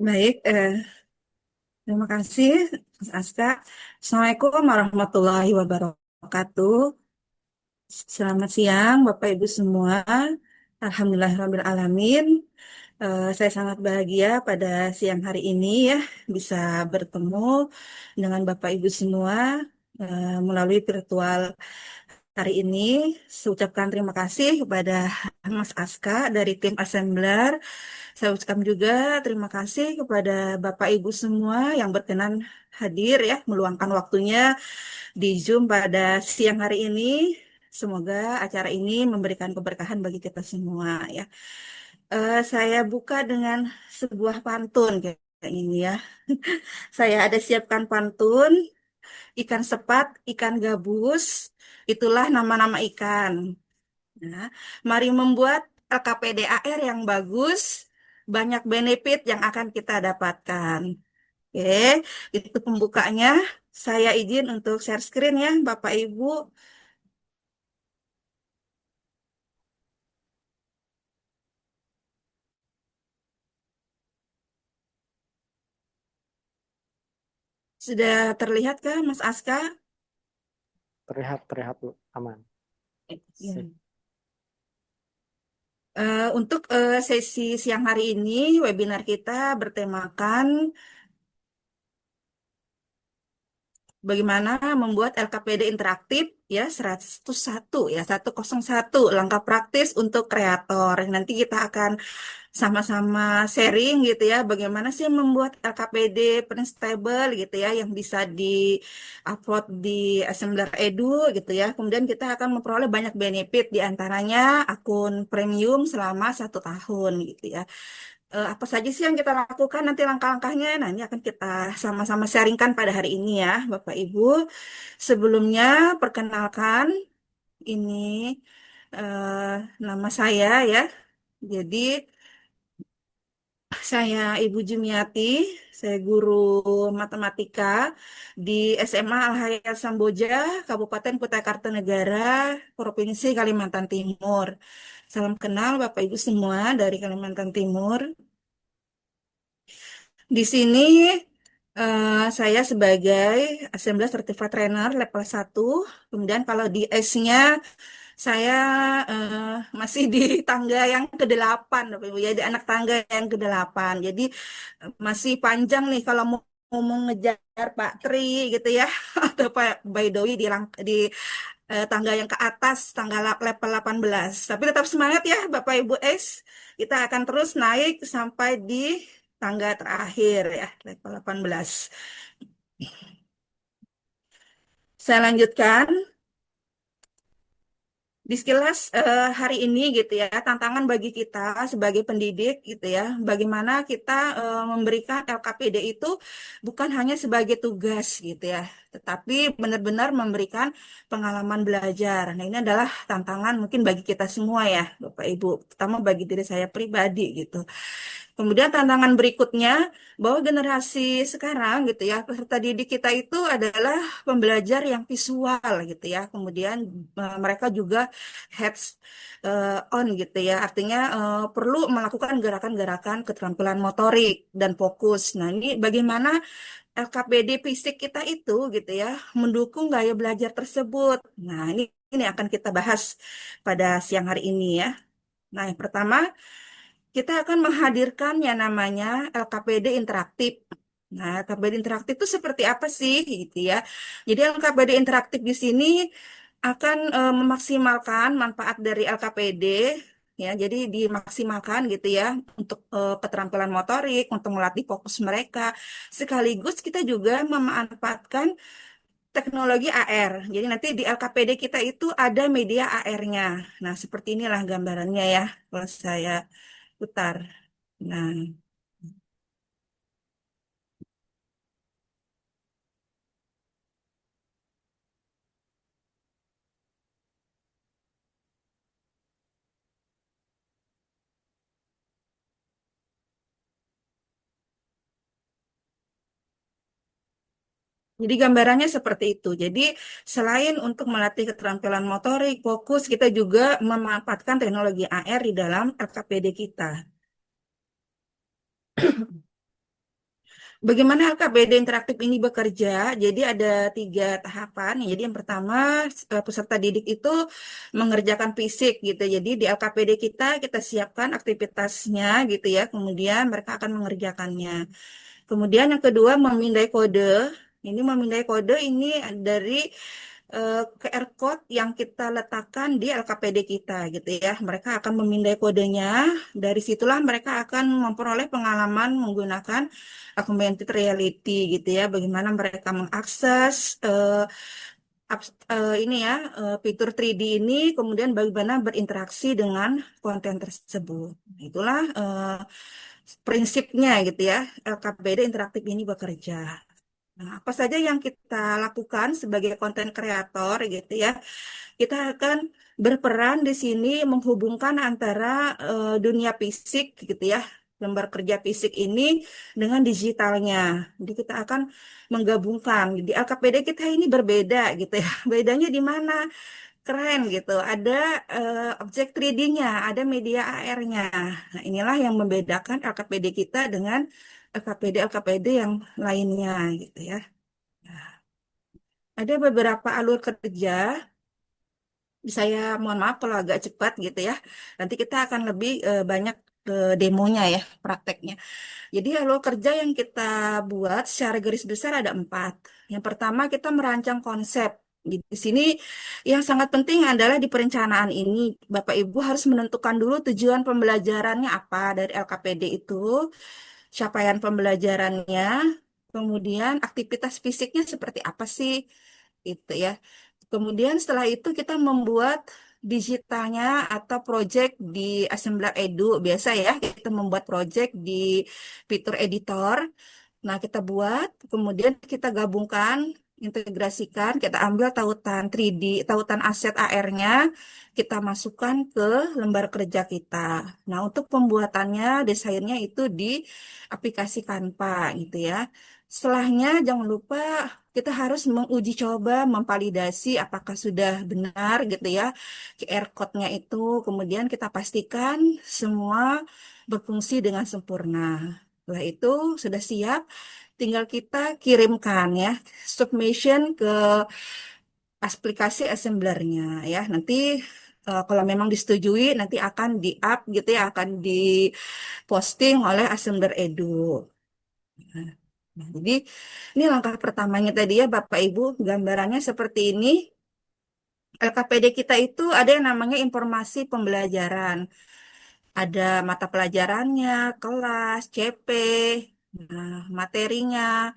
Baik, terima kasih Mas Aska. Assalamualaikum warahmatullahi wabarakatuh. Selamat siang Bapak Ibu semua. Alhamdulillahirabbil alamin. Saya sangat bahagia pada siang hari ini ya bisa bertemu dengan Bapak Ibu semua melalui virtual hari ini. Saya ucapkan terima kasih kepada Mas Aska dari tim Assembler. Saya ucapkan juga terima kasih kepada Bapak Ibu semua yang berkenan hadir ya, meluangkan waktunya di Zoom pada siang hari ini. Semoga acara ini memberikan keberkahan bagi kita semua ya. Saya buka dengan sebuah pantun kayak ini ya. Saya ada siapkan pantun, ikan sepat, ikan gabus, itulah nama-nama ikan. Nah, mari membuat LKPDAR yang bagus, banyak benefit yang akan kita dapatkan. Oke, itu pembukanya. Saya izin untuk share screen ya, Bapak Ibu. Sudah terlihatkah, Mas Aska? Terlihat terlihat Bu. Aman. Ya. Sip. Untuk sesi siang hari ini, webinar kita bertemakan bagaimana membuat LKPD interaktif ya 101 ya 101 langkah praktis untuk kreator. Nanti kita akan sama-sama sharing gitu ya bagaimana sih membuat LKPD print stable gitu ya yang bisa di-upload di Assembler Edu gitu ya. Kemudian kita akan memperoleh banyak benefit di antaranya akun premium selama 1 tahun gitu ya. Apa saja sih yang kita lakukan nanti langkah-langkahnya. Nah, ini akan kita sama-sama sharingkan pada hari ini ya, Bapak Ibu. Sebelumnya, perkenalkan ini eh, nama saya ya. Jadi, saya Ibu Jumiati, saya guru matematika di SMA Al Hayat Samboja, Kabupaten Kutai Kartanegara, Provinsi Kalimantan Timur. Salam kenal Bapak Ibu semua dari Kalimantan Timur. Di sini saya sebagai Assembly Certified Trainer level 1. Kemudian kalau di S-nya saya eh, masih di tangga yang ke-8, Bapak Ibu ya, di anak tangga yang ke-8. Jadi masih panjang nih kalau mau mengejar Pak Tri gitu ya atau Pak Baidowi di tangga yang ke atas, tangga level 18. Tapi tetap semangat ya Bapak Ibu S. Kita akan terus naik sampai di tangga terakhir ya, level 18. Saya lanjutkan. Di sekilas hari ini gitu ya, tantangan bagi kita sebagai pendidik gitu ya, bagaimana kita memberikan LKPD itu bukan hanya sebagai tugas gitu ya, tetapi benar-benar memberikan pengalaman belajar. Nah, ini adalah tantangan mungkin bagi kita semua ya, Bapak Ibu, terutama bagi diri saya pribadi gitu. Kemudian tantangan berikutnya bahwa generasi sekarang gitu ya, peserta didik kita itu adalah pembelajar yang visual gitu ya. Kemudian mereka juga heads on gitu ya. Artinya perlu melakukan gerakan-gerakan keterampilan motorik dan fokus. Nah, ini bagaimana LKPD fisik kita itu gitu ya mendukung gaya belajar tersebut. Nah, ini akan kita bahas pada siang hari ini ya. Nah, yang pertama kita akan menghadirkan yang namanya LKPD interaktif. Nah, LKPD interaktif itu seperti apa sih gitu ya. Jadi LKPD interaktif di sini akan memaksimalkan manfaat dari LKPD ya. Jadi dimaksimalkan gitu ya untuk keterampilan motorik, untuk melatih fokus mereka. Sekaligus kita juga memanfaatkan teknologi AR. Jadi nanti di LKPD kita itu ada media AR-nya. Nah, seperti inilah gambarannya ya kalau saya putar. Nah, jadi gambarannya seperti itu. Jadi selain untuk melatih keterampilan motorik, fokus, kita juga memanfaatkan teknologi AR di dalam LKPD kita. Bagaimana LKPD interaktif ini bekerja? Jadi ada 3 tahapan. Jadi yang pertama, peserta didik itu mengerjakan fisik gitu. Jadi di LKPD kita siapkan aktivitasnya gitu ya. Kemudian mereka akan mengerjakannya. Kemudian yang kedua memindai kode. Ini memindai kode ini dari QR code yang kita letakkan di LKPD kita gitu ya. Mereka akan memindai kodenya. Dari situlah mereka akan memperoleh pengalaman menggunakan augmented reality gitu ya. Bagaimana mereka mengakses ini ya fitur 3D ini, kemudian bagaimana berinteraksi dengan konten tersebut. Itulah prinsipnya gitu ya. LKPD interaktif ini bekerja. Nah, apa saja yang kita lakukan sebagai konten kreator gitu ya? Kita akan berperan di sini menghubungkan antara dunia fisik gitu ya, lembar kerja fisik ini dengan digitalnya. Jadi kita akan menggabungkan. Di LKPD kita ini berbeda gitu ya. Bedanya di mana? Keren gitu. Ada objek 3D-nya, ada media AR-nya. Nah, inilah yang membedakan LKPD kita dengan LKPD-LKPD yang lainnya gitu ya. Ada beberapa alur kerja. Saya mohon maaf kalau agak cepat gitu ya. Nanti kita akan lebih banyak ke demonya ya, prakteknya. Jadi alur kerja yang kita buat secara garis besar ada 4. Yang pertama kita merancang konsep. Di sini yang sangat penting adalah di perencanaan ini Bapak Ibu harus menentukan dulu tujuan pembelajarannya apa dari LKPD itu, capaian pembelajarannya, kemudian aktivitas fisiknya seperti apa sih, itu ya. Kemudian setelah itu kita membuat digitalnya atau project di Assembler Edu. Biasa ya, kita membuat project di fitur editor. Nah, kita buat, kemudian kita gabungkan, integrasikan, kita ambil tautan 3D, tautan aset AR-nya, kita masukkan ke lembar kerja kita. Nah, untuk pembuatannya, desainnya itu di aplikasi Canva gitu ya. Setelahnya, jangan lupa kita harus menguji coba, memvalidasi apakah sudah benar gitu ya, QR code-nya itu. Kemudian kita pastikan semua berfungsi dengan sempurna. Setelah itu sudah siap, tinggal kita kirimkan ya, submission ke aplikasi assemblernya ya. Nanti kalau memang disetujui, nanti akan di-up gitu ya, akan diposting oleh Assembler Edu. Nah, jadi ini langkah pertamanya tadi ya Bapak Ibu, gambarannya seperti ini. LKPD kita itu ada yang namanya informasi pembelajaran. Ada mata pelajarannya, kelas, CP, nah, materinya,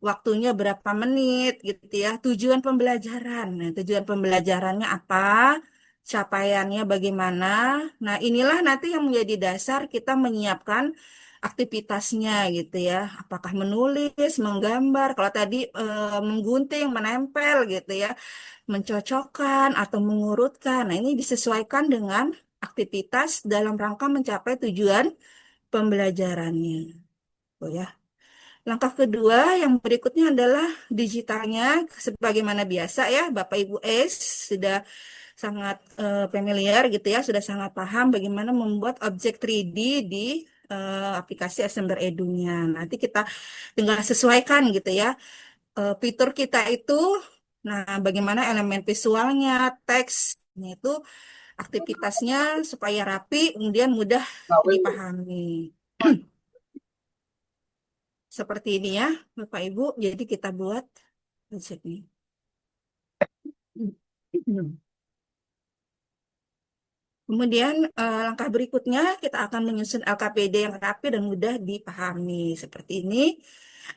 waktunya berapa menit gitu ya. Tujuan pembelajaran. Nah, tujuan pembelajarannya apa? Capaiannya bagaimana? Nah, inilah nanti yang menjadi dasar kita menyiapkan aktivitasnya gitu ya. Apakah menulis, menggambar, kalau tadi menggunting, menempel gitu ya, mencocokkan atau mengurutkan. Nah, ini disesuaikan dengan aktivitas dalam rangka mencapai tujuan pembelajarannya. Oh ya. Langkah kedua yang berikutnya adalah digitalnya. Sebagaimana biasa ya, Bapak Ibu S sudah sangat familiar gitu ya, sudah sangat paham bagaimana membuat objek 3D di aplikasi Assembler Edu-nya. Nanti kita tinggal sesuaikan gitu ya. Fitur kita itu, nah bagaimana elemen visualnya, teksnya itu, aktivitasnya supaya rapi, kemudian mudah dipahami. Seperti ini ya, Bapak Ibu. Jadi kita buat konsep ini. Kemudian langkah berikutnya kita akan menyusun LKPD yang rapi dan mudah dipahami seperti ini.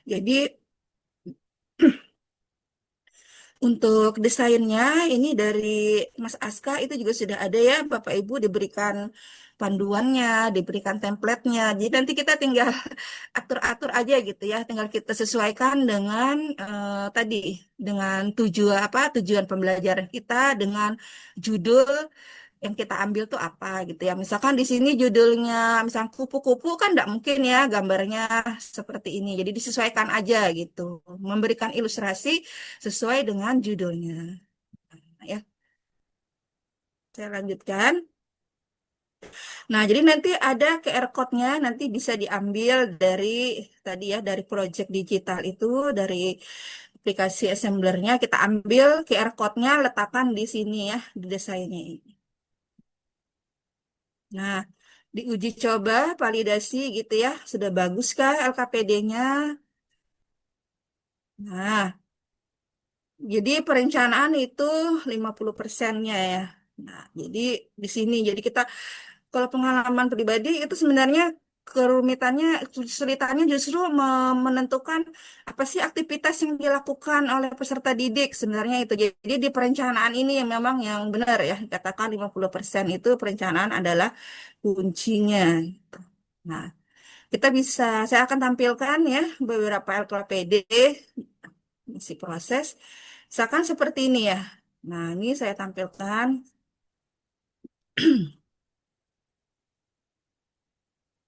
Jadi untuk desainnya ini dari Mas Aska itu juga sudah ada ya Bapak Ibu, diberikan panduannya, diberikan template-nya. Jadi nanti kita tinggal atur-atur aja gitu ya, tinggal kita sesuaikan dengan tadi dengan tujuan pembelajaran kita, dengan judul yang kita ambil tuh apa gitu ya. Misalkan di sini judulnya misal kupu-kupu kan tidak mungkin ya gambarnya seperti ini. Jadi disesuaikan aja gitu. Memberikan ilustrasi sesuai dengan judulnya. Nah, ya, saya lanjutkan. Nah, jadi nanti ada QR code-nya, nanti bisa diambil dari tadi ya, dari project digital itu, dari aplikasi assemblernya, kita ambil QR code-nya, letakkan di sini ya, di desainnya ini. Nah, diuji coba, validasi gitu ya, sudah baguskah LKPD-nya? Nah, jadi perencanaan itu 50%-nya ya. Nah, jadi di sini, jadi kita kalau pengalaman pribadi itu sebenarnya kerumitannya, kesulitannya justru menentukan apa sih aktivitas yang dilakukan oleh peserta didik sebenarnya itu. Jadi di perencanaan ini yang memang yang benar ya, katakan 50% itu perencanaan adalah kuncinya. Nah, kita bisa, saya akan tampilkan ya beberapa LKPD isi proses. Misalkan seperti ini ya. Nah, ini saya tampilkan.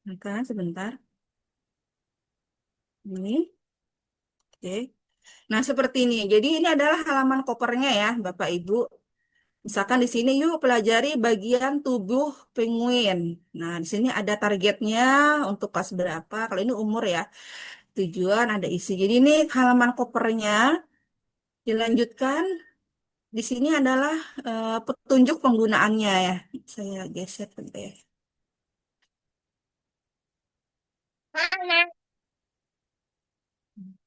Nah, kan sebentar. Ini. Oke. Nah, seperti ini. Jadi ini adalah halaman kopernya ya, Bapak Ibu. Misalkan di sini yuk pelajari bagian tubuh penguin. Nah, di sini ada targetnya untuk kelas berapa. Kalau ini umur ya. Tujuan ada isi. Jadi ini halaman kopernya. Dilanjutkan. Di sini adalah petunjuk penggunaannya ya. Saya geser bentar ya.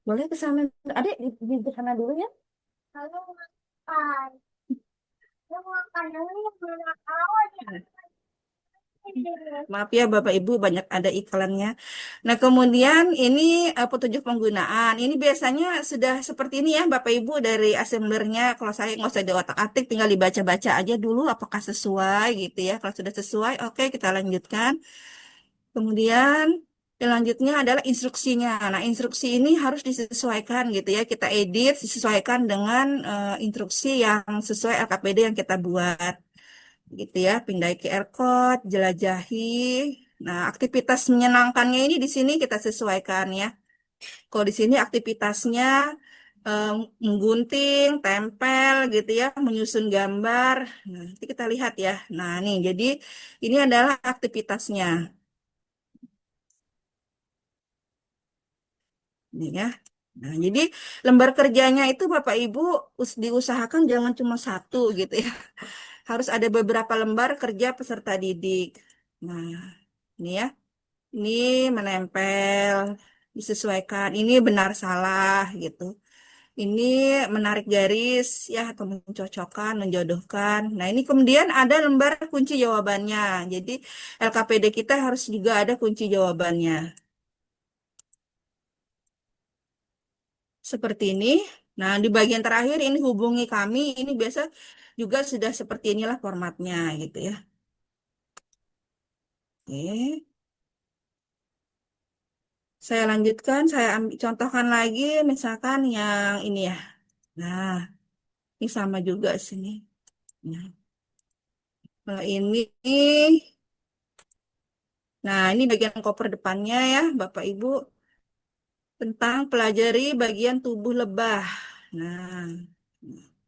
Boleh ke sana. Adik di sana dulu ya. Maaf ya Bapak Ibu banyak ada iklannya. Nah kemudian ini petunjuk penggunaan. Ini biasanya sudah seperti ini ya Bapak Ibu dari assemblernya. Kalau saya nggak usah diotak-atik, tinggal dibaca-baca aja dulu apakah sesuai gitu ya. Kalau sudah sesuai, oke kita lanjutkan. Kemudian selanjutnya adalah instruksinya. Nah instruksi ini harus disesuaikan gitu ya. Kita edit disesuaikan dengan instruksi yang sesuai LKPD yang kita buat gitu ya, pindai QR code, jelajahi. Nah, aktivitas menyenangkannya ini di sini kita sesuaikan ya. Kalau di sini aktivitasnya eh, menggunting, tempel gitu ya, menyusun gambar. Nah, nanti kita lihat ya. Nah, nih jadi ini adalah aktivitasnya. Nih ya. Nah, jadi lembar kerjanya itu Bapak Ibu diusahakan jangan cuma satu gitu ya. Harus ada beberapa lembar kerja peserta didik. Nah, ini ya. Ini menempel, disesuaikan. Ini benar salah gitu. Ini menarik garis ya atau mencocokkan, menjodohkan. Nah, ini kemudian ada lembar kunci jawabannya. Jadi LKPD kita harus juga ada kunci jawabannya. Seperti ini. Nah, di bagian terakhir ini hubungi kami. Ini biasa juga sudah seperti inilah formatnya gitu ya. Oke. Saya lanjutkan, saya ambil, contohkan lagi misalkan yang ini ya. Nah, ini sama juga sini. Nah, kalau ini, nah ini bagian koper depannya ya, Bapak Ibu, tentang pelajari bagian tubuh lebah. Nah,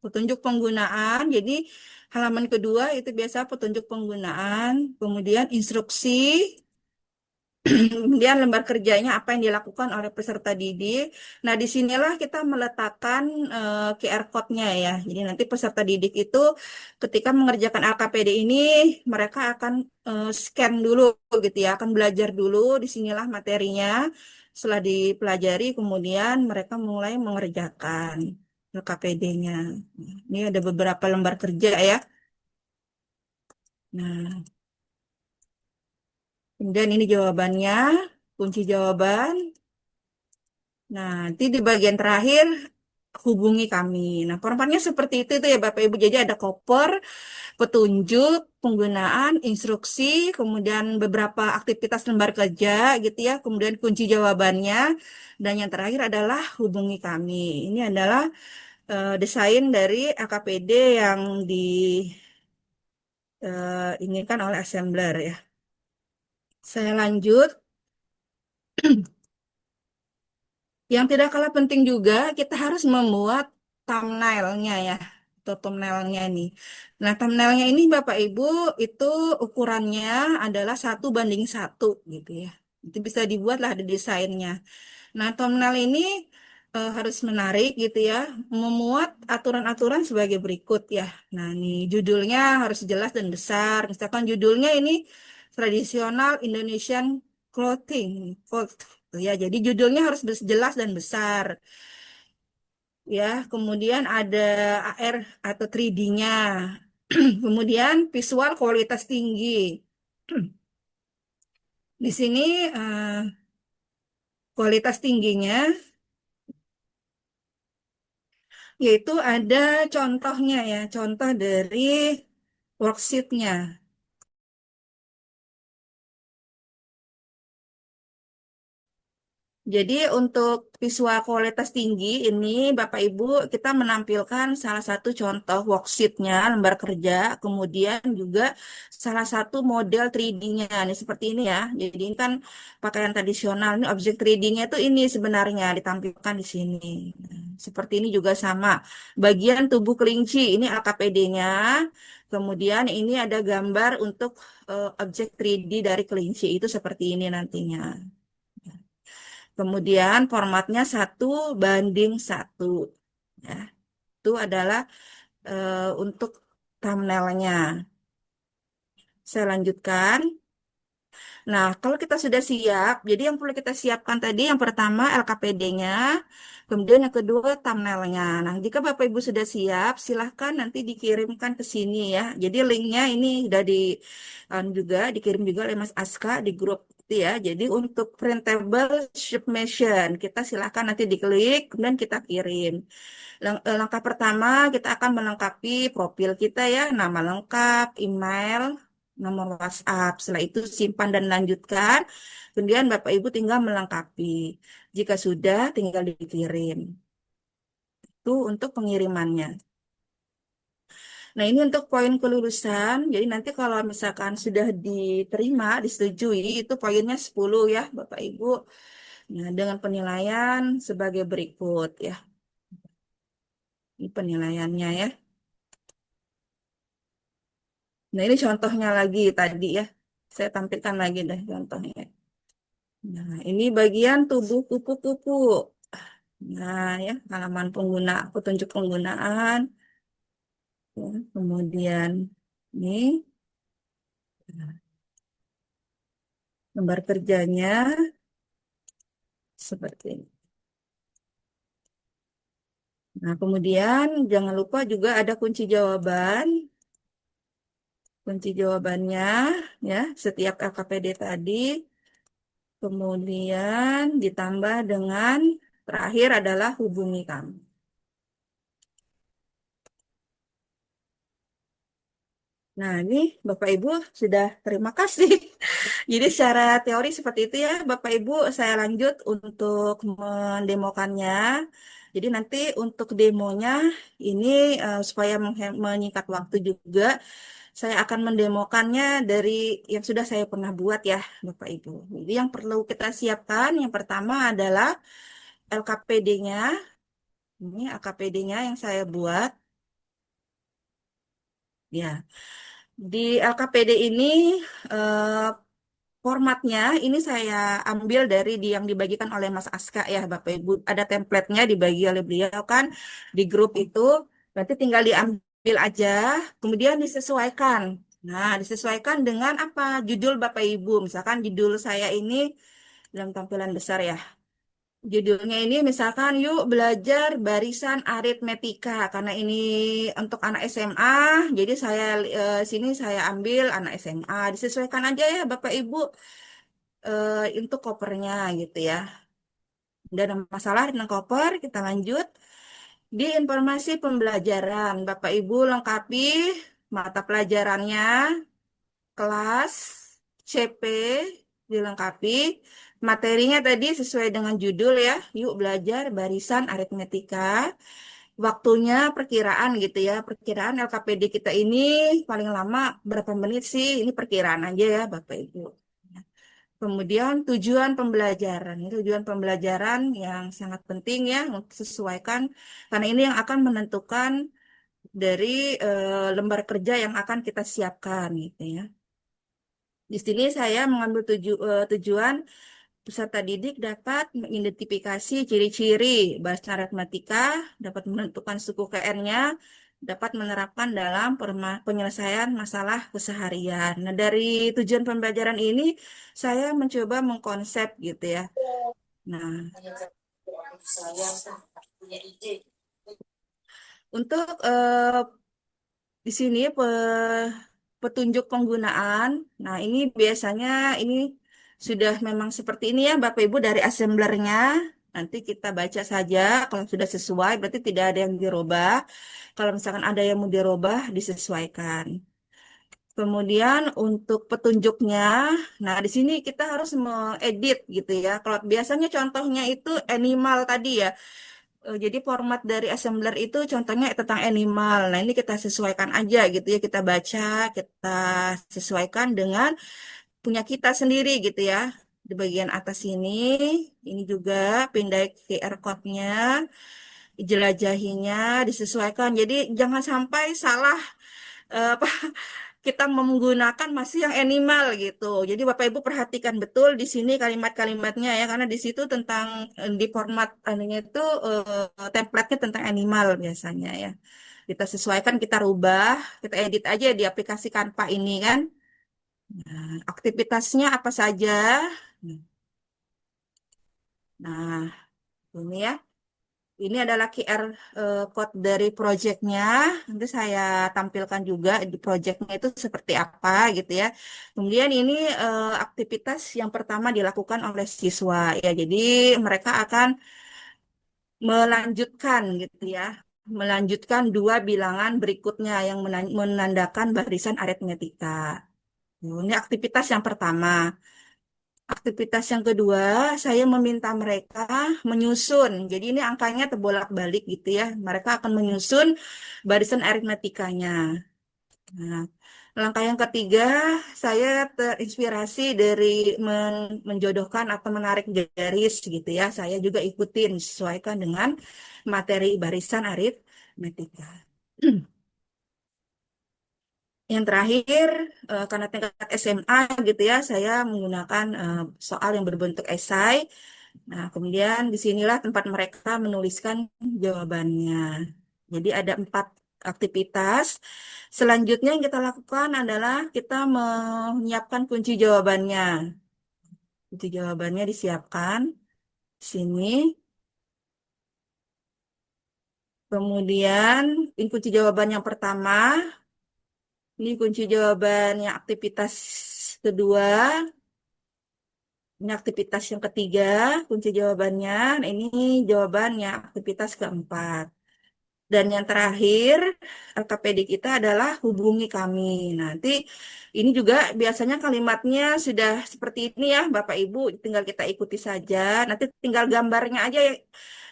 petunjuk penggunaan. Jadi halaman kedua itu biasa petunjuk penggunaan, kemudian instruksi, kemudian lembar kerjanya apa yang dilakukan oleh peserta didik. Nah, disinilah kita meletakkan QR code-nya ya. Jadi nanti peserta didik itu ketika mengerjakan LKPD ini mereka akan scan dulu gitu ya, akan belajar dulu. Disinilah materinya. Setelah dipelajari, kemudian mereka mulai mengerjakan LKPD-nya. Ini ada beberapa lembar kerja ya. Nah, kemudian ini jawabannya, kunci jawaban. Nah, nanti di bagian terakhir hubungi kami. Nah, formatnya seperti itu tuh ya Bapak Ibu. Jadi ada koper, petunjuk, penggunaan, instruksi, kemudian beberapa aktivitas lembar kerja gitu ya, kemudian kunci jawabannya, dan yang terakhir adalah hubungi kami. Ini adalah desain dari AKPD yang diinginkan oleh assembler ya. Saya lanjut. Yang tidak kalah penting juga, kita harus membuat thumbnailnya ya. atau thumbnailnya ini. Nah, thumbnailnya ini Bapak Ibu itu ukurannya adalah 1:1 gitu ya. Itu bisa dibuat lah di desainnya. Nah, thumbnail ini harus menarik gitu ya, memuat aturan-aturan sebagai berikut ya. Nah, ini judulnya harus jelas dan besar. Misalkan judulnya ini tradisional Indonesian clothing, cloth, ya. Jadi judulnya harus jelas dan besar. Ya, kemudian ada AR atau 3D-nya. Kemudian visual kualitas tinggi. Di sini kualitas tingginya yaitu ada contohnya ya, contoh dari worksheet-nya. Jadi untuk visual kualitas tinggi ini Bapak Ibu kita menampilkan salah satu contoh worksheet-nya, lembar kerja, kemudian juga salah satu model 3D-nya. Ini seperti ini ya. Jadi ini kan pakaian tradisional, ini objek 3D-nya itu ini sebenarnya ditampilkan di sini. Nah, seperti ini juga sama. Bagian tubuh kelinci, ini LKPD-nya. Kemudian ini ada gambar untuk objek 3D dari kelinci, itu seperti ini nantinya. Kemudian formatnya 1:1. Ya, itu adalah untuk thumbnailnya. Saya lanjutkan. Nah, kalau kita sudah siap, jadi yang perlu kita siapkan tadi yang pertama LKPD-nya, kemudian yang kedua thumbnailnya. Nah, jika Bapak Ibu sudah siap, silahkan nanti dikirimkan ke sini ya. Jadi linknya ini sudah juga dikirim juga oleh Mas Aska di grup itu ya. Jadi untuk printable submission, kita silahkan nanti diklik, kemudian kita kirim. Langkah pertama kita akan melengkapi profil kita ya, nama lengkap, email, nomor WhatsApp. Setelah itu simpan dan lanjutkan. Kemudian Bapak Ibu tinggal melengkapi. Jika sudah, tinggal dikirim. Itu untuk pengirimannya. Nah, ini untuk poin kelulusan. Jadi nanti kalau misalkan sudah diterima, disetujui, itu poinnya 10 ya, Bapak Ibu. Nah, dengan penilaian sebagai berikut ya. Ini penilaiannya ya. Nah, ini contohnya lagi tadi ya. Saya tampilkan lagi deh contohnya. Nah, ini bagian tubuh kupu-kupu. Nah, ya, halaman pengguna, petunjuk penggunaan. Ya, kemudian ini lembar kerjanya seperti ini. Nah, kemudian jangan lupa juga ada kunci jawaban. Kunci jawabannya ya, setiap LKPD tadi. Kemudian ditambah dengan terakhir adalah hubungi kami. Nah, ini Bapak Ibu sudah terima kasih. Jadi secara teori seperti itu ya, Bapak Ibu, saya lanjut untuk mendemokannya. Jadi nanti untuk demonya ini supaya menyingkat waktu juga, saya akan mendemokannya dari yang sudah saya pernah buat ya, Bapak Ibu. Jadi yang perlu kita siapkan, yang pertama adalah LKPD-nya. Ini LKPD-nya yang saya buat. Ya, di LKPD ini eh, formatnya ini saya ambil dari yang dibagikan oleh Mas Aska ya Bapak Ibu. Ada template-nya dibagi oleh beliau kan di grup itu. Berarti tinggal diambil aja, kemudian disesuaikan. Nah, disesuaikan dengan apa? Judul Bapak Ibu. Misalkan judul saya ini dalam tampilan besar ya. Judulnya ini misalkan yuk belajar barisan aritmetika karena ini untuk anak SMA, jadi saya sini saya ambil anak SMA, disesuaikan aja ya Bapak Ibu untuk kopernya gitu ya. Udah ada masalah dengan koper, kita lanjut di informasi pembelajaran. Bapak Ibu lengkapi mata pelajarannya, kelas, CP dilengkapi. Materinya tadi sesuai dengan judul ya. Yuk belajar barisan aritmetika. Waktunya perkiraan gitu ya. Perkiraan LKPD kita ini paling lama berapa menit sih? Ini perkiraan aja ya Bapak Ibu. Kemudian tujuan pembelajaran. Ini tujuan pembelajaran yang sangat penting ya untuk sesuaikan karena ini yang akan menentukan dari lembar kerja yang akan kita siapkan gitu ya. Di sini saya mengambil tujuan peserta didik dapat mengidentifikasi ciri-ciri bahasa aritmatika, dapat menentukan suku KR-nya, dapat menerapkan dalam penyelesaian masalah keseharian. Nah, dari tujuan pembelajaran ini saya mencoba mengkonsep gitu ya. Nah, untuk di sini petunjuk penggunaan. Nah, ini biasanya ini sudah memang seperti ini ya Bapak Ibu dari assemblernya. Nanti kita baca saja kalau sudah sesuai berarti tidak ada yang dirubah. Kalau misalkan ada yang mau dirubah disesuaikan. Kemudian untuk petunjuknya, nah di sini kita harus mengedit gitu ya. Kalau biasanya contohnya itu animal tadi ya. Jadi format dari assembler itu contohnya tentang animal. Nah, ini kita sesuaikan aja gitu ya. Kita baca, kita sesuaikan dengan punya kita sendiri gitu ya. Di bagian atas ini juga pindai QR code-nya, jelajahinya disesuaikan. Jadi jangan sampai salah apa kita menggunakan masih yang animal gitu. Jadi Bapak Ibu perhatikan betul di sini kalimat-kalimatnya ya karena di situ tentang di format anunya itu template-nya tentang animal biasanya ya. Kita sesuaikan, kita rubah, kita edit aja di aplikasi Canva ini kan. Nah, aktivitasnya apa saja? Nah, ini ya. Ini adalah QR code dari projectnya. Nanti saya tampilkan juga di projectnya itu seperti apa gitu ya. Kemudian ini aktivitas yang pertama dilakukan oleh siswa ya. Jadi mereka akan melanjutkan gitu ya. Melanjutkan dua bilangan berikutnya yang menandakan barisan aritmetika. Ini aktivitas yang pertama. Aktivitas yang kedua, saya meminta mereka menyusun. Jadi ini angkanya terbolak-balik gitu ya. Mereka akan menyusun barisan aritmetikanya. Nah, langkah yang ketiga, saya terinspirasi dari menjodohkan atau menarik garis gitu ya. Saya juga ikutin sesuaikan dengan materi barisan aritmetika. Yang terakhir, karena tingkat SMA gitu ya, saya menggunakan soal yang berbentuk esai. Nah, kemudian disinilah tempat mereka menuliskan jawabannya. Jadi ada 4 aktivitas. Selanjutnya yang kita lakukan adalah kita menyiapkan kunci jawabannya. Kunci jawabannya disiapkan di sini. Kemudian ini kunci jawaban yang pertama. Ini kunci jawabannya aktivitas kedua. Ini aktivitas yang ketiga, kunci jawabannya. Nah, ini jawabannya aktivitas keempat. Dan yang terakhir, LKPD kita adalah hubungi kami. Nanti ini juga biasanya kalimatnya sudah seperti ini ya, Bapak Ibu. Tinggal kita ikuti saja. Nanti tinggal gambarnya aja ya,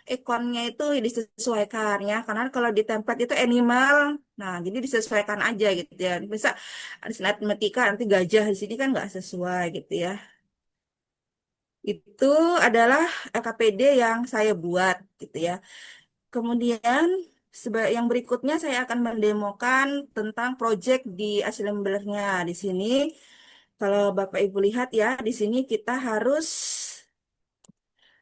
ikonnya itu disesuaikan ya. Karena kalau di template itu animal, nah jadi disesuaikan aja gitu ya. Bisa ada aritmetika nanti gajah di sini kan nggak sesuai gitu ya. Itu adalah LKPD yang saya buat gitu ya. Kemudian yang berikutnya saya akan mendemokan tentang project di assemblernya di sini. Kalau Bapak Ibu lihat ya, di sini kita harus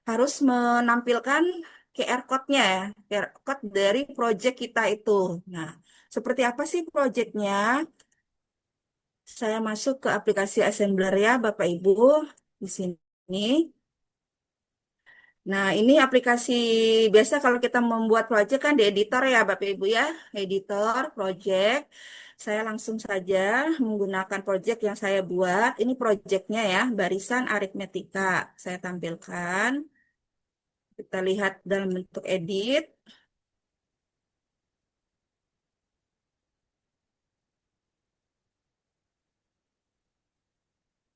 harus menampilkan QR code-nya ya, QR code dari project kita itu. Nah, seperti apa sih projectnya? Saya masuk ke aplikasi Assembler ya, Bapak Ibu di sini. Nah, ini aplikasi biasa kalau kita membuat project kan di editor ya, Bapak Ibu ya. Editor, project. Saya langsung saja menggunakan project yang saya buat. Ini projectnya ya, barisan aritmetika. Saya tampilkan. Kita lihat dalam bentuk edit.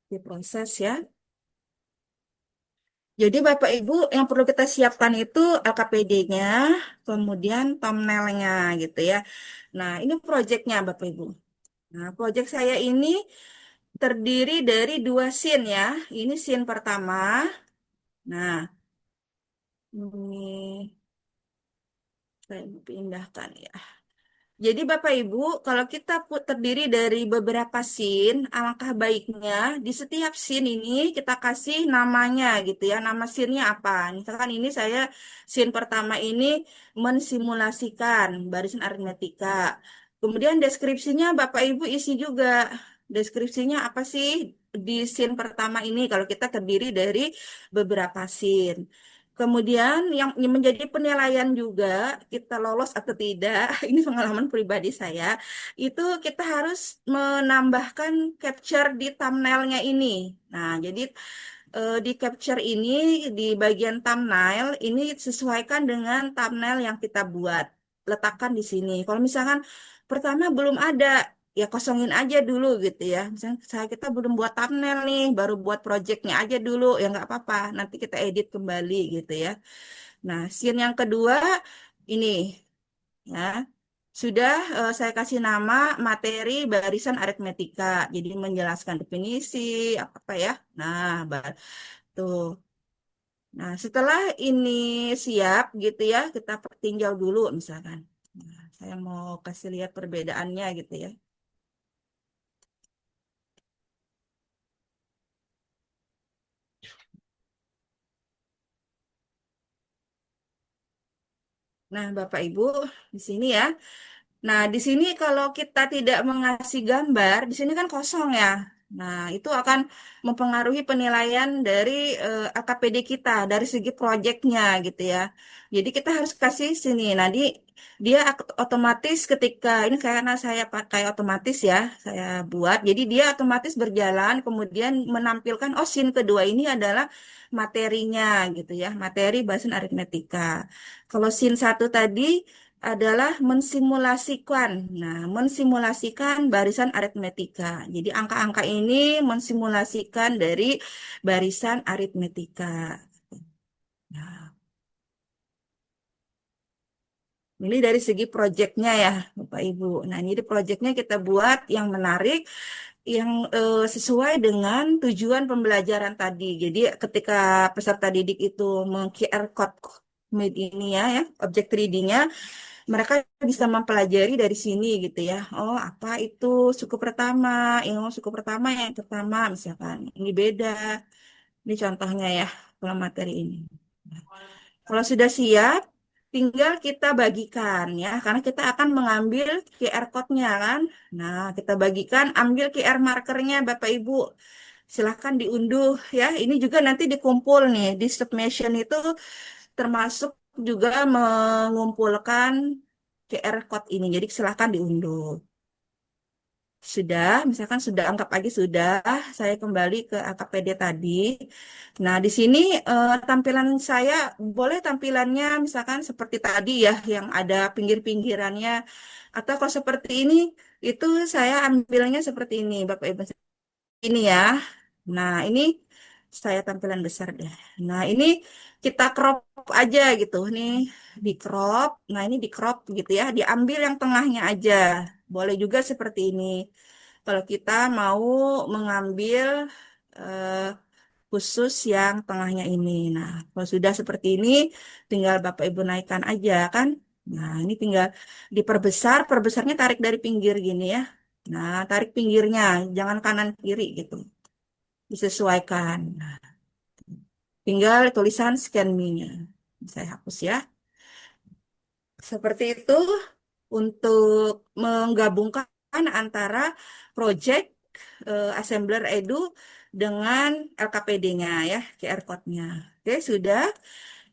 Diproses ya. Jadi Bapak Ibu yang perlu kita siapkan itu LKPD-nya, kemudian thumbnail-nya gitu ya. Nah, ini projectnya Bapak Ibu. Nah, project saya ini terdiri dari 2 scene ya. Ini scene pertama. Nah, ini saya pindahkan ya. Jadi Bapak Ibu, kalau kita terdiri dari beberapa scene, alangkah baiknya di setiap scene ini kita kasih namanya gitu ya. Nama scene-nya apa? Misalkan ini saya scene pertama ini mensimulasikan barisan aritmetika. Kemudian deskripsinya Bapak Ibu isi juga. Deskripsinya apa sih di scene pertama ini kalau kita terdiri dari beberapa scene. Kemudian yang menjadi penilaian juga kita lolos atau tidak, ini pengalaman pribadi saya, itu kita harus menambahkan capture di thumbnailnya ini. Nah, jadi di capture ini di bagian thumbnail ini sesuaikan dengan thumbnail yang kita buat. Letakkan di sini. Kalau misalkan pertama belum ada, ya kosongin aja dulu gitu ya. Misalnya saya kita belum buat thumbnail nih, baru buat projectnya aja dulu, ya nggak apa-apa. Nanti kita edit kembali gitu ya. Nah, scene yang kedua ini ya. Sudah saya kasih nama materi barisan aritmetika. Jadi menjelaskan definisi apa ya. Nah, tuh. Nah, setelah ini siap gitu ya, kita tinjau dulu misalkan. Nah, saya mau kasih lihat perbedaannya gitu ya. Nah, Bapak Ibu, di sini ya. Nah, di sini kalau kita tidak mengasih gambar, di sini kan kosong ya. Nah, itu akan mempengaruhi penilaian dari AKPD kita dari segi proyeknya gitu ya. Jadi kita harus kasih sini. Nah, dia otomatis ketika ini karena saya pakai otomatis ya, saya buat. Jadi dia otomatis berjalan, kemudian menampilkan oh scene kedua ini adalah materinya gitu ya, materi bahasan aritmetika. Kalau scene satu tadi adalah mensimulasikan. Nah, mensimulasikan barisan aritmetika. Jadi angka-angka ini mensimulasikan dari barisan aritmetika. Nah, ini dari segi proyeknya ya, Bapak Ibu. Nah, ini di proyeknya kita buat yang menarik, yang sesuai dengan tujuan pembelajaran tadi. Jadi ketika peserta didik itu meng-QR code ini ya, objek 3D-nya, mereka bisa mempelajari dari sini gitu ya. Oh, apa itu suku pertama? Ilmu suku pertama yang pertama misalkan. Ini beda. Ini contohnya ya, kalau materi ini. Nah, kalau sudah siap, tinggal kita bagikan ya, karena kita akan mengambil QR code-nya kan. Nah, kita bagikan, ambil QR markernya Bapak Ibu. Silahkan diunduh ya. Ini juga nanti dikumpul nih di submission itu termasuk juga mengumpulkan QR code ini. Jadi silahkan diunduh. Sudah, misalkan sudah anggap aja sudah, saya kembali ke AKPD tadi. Nah, di sini tampilan saya boleh tampilannya misalkan seperti tadi ya, yang ada pinggir-pinggirannya. Atau kalau seperti ini, itu saya ambilnya seperti ini, Bapak Ibu. Ini ya. Nah, ini saya tampilan besar deh. Nah, ini kita crop aja gitu. Nih, di crop. Nah, ini di crop gitu ya. Diambil yang tengahnya aja. Boleh juga seperti ini. Kalau kita mau mengambil eh, khusus yang tengahnya ini. Nah, kalau sudah seperti ini, tinggal Bapak Ibu naikkan aja kan. Nah, ini tinggal diperbesar. Perbesarnya tarik dari pinggir gini ya. Nah, tarik pinggirnya, jangan kanan kiri gitu. Disesuaikan. Nah, tinggal tulisan scan me-nya. Saya hapus ya. Seperti itu untuk menggabungkan antara project Assembler Edu dengan LKPD-nya ya, QR code-nya. Oke, sudah.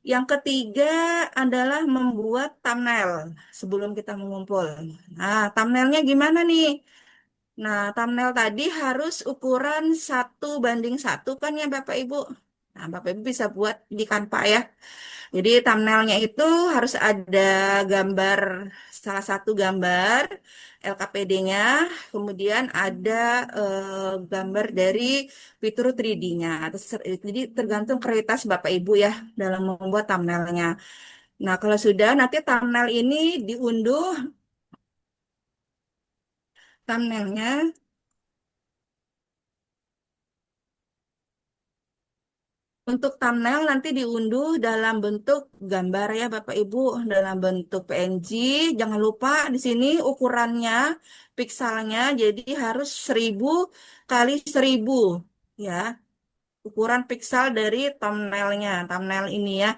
Yang ketiga adalah membuat thumbnail sebelum kita mengumpul. Nah, thumbnailnya gimana nih? Nah, thumbnail tadi harus ukuran 1:1 kan ya Bapak Ibu? Nah, Bapak Ibu bisa buat di Canva ya. Jadi thumbnailnya itu harus ada gambar, salah satu gambar LKPD-nya, kemudian ada gambar dari fitur 3D-nya. Jadi tergantung prioritas Bapak Ibu ya dalam membuat thumbnailnya. Nah, kalau sudah nanti thumbnail ini diunduh thumbnailnya. Untuk thumbnail nanti diunduh dalam bentuk gambar ya Bapak Ibu, dalam bentuk PNG. Jangan lupa di sini ukurannya, pikselnya, jadi harus 1000 kali 1000 ya. Ukuran piksel dari thumbnailnya, thumbnail ini ya.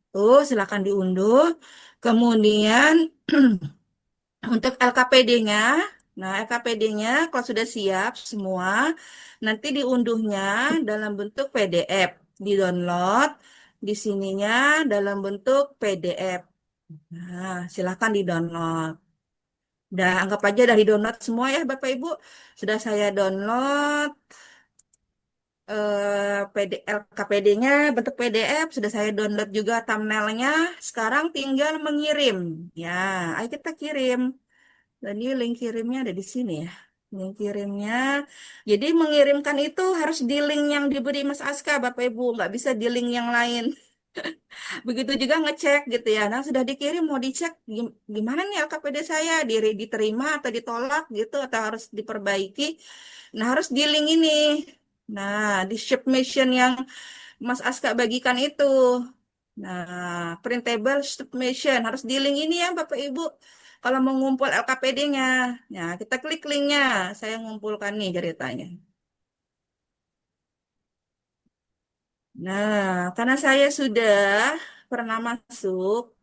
Tuh, silakan diunduh. Kemudian untuk LKPD-nya, nah LKPD-nya kalau sudah siap semua, nanti diunduhnya dalam bentuk PDF, di-download di sininya dalam bentuk PDF. Nah, silakan di-download. Udah anggap aja dari download semua ya Bapak Ibu. Sudah saya download LKPD-nya bentuk PDF, sudah saya download juga thumbnailnya. Sekarang tinggal mengirim. Ya, ayo kita kirim. Dan ini link kirimnya ada di sini ya. Link kirimnya. Jadi mengirimkan itu harus di link yang diberi Mas Aska, Bapak Ibu. Nggak bisa di link yang lain. Begitu juga ngecek gitu ya. Nah, sudah dikirim, mau dicek gimana nih LKPD saya, diterima atau ditolak gitu, atau harus diperbaiki. Nah, harus di link ini. Nah, di submission yang Mas Aska bagikan itu. Nah, printable submission harus di link ini ya Bapak Ibu. Kalau mau ngumpul LKPD-nya, nah kita klik linknya. Saya ngumpulkan nih ceritanya. Nah, karena saya sudah pernah masuk,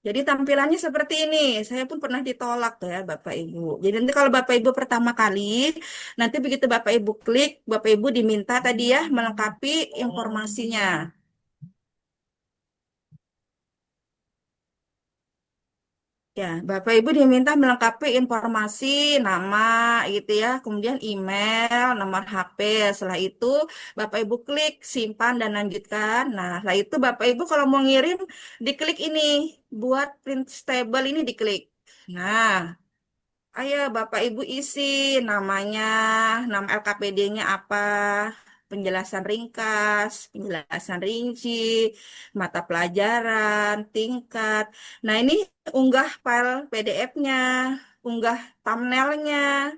jadi tampilannya seperti ini. Saya pun pernah ditolak ya Bapak Ibu. Jadi nanti kalau Bapak Ibu pertama kali, nanti begitu Bapak Ibu klik, Bapak Ibu diminta tadi ya melengkapi informasinya. Ya, Bapak Ibu diminta melengkapi informasi nama gitu ya, kemudian email, nomor HP. Setelah itu Bapak Ibu klik simpan dan lanjutkan. Nah, setelah itu Bapak Ibu kalau mau ngirim diklik ini, buat print stable ini diklik. Nah, ayo Bapak Ibu isi namanya, nama LKPD-nya apa, penjelasan ringkas, penjelasan rinci, mata pelajaran, tingkat. Nah, ini unggah file PDF-nya, unggah thumbnail-nya,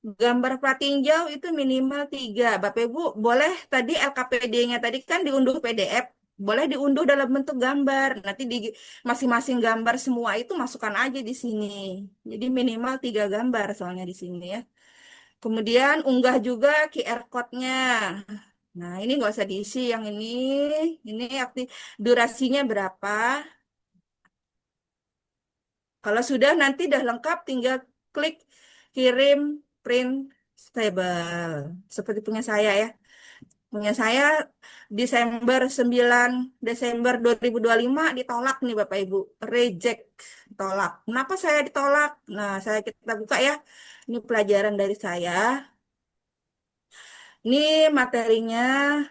gambar pratinjau itu minimal 3. Bapak Ibu boleh tadi LKPD-nya tadi kan diunduh PDF, boleh diunduh dalam bentuk gambar. Nanti di masing-masing gambar semua itu masukkan aja di sini. Jadi minimal 3 gambar soalnya di sini ya. Kemudian unggah juga QR code-nya. Nah, ini nggak usah diisi yang ini. Ini durasinya berapa? Kalau sudah nanti udah lengkap tinggal klik kirim print stable. Seperti punya saya ya. Punya saya Desember 2025 ditolak nih Bapak Ibu. Reject, tolak. Kenapa saya ditolak? Nah, kita buka ya. Ini pelajaran dari saya. Ini materinya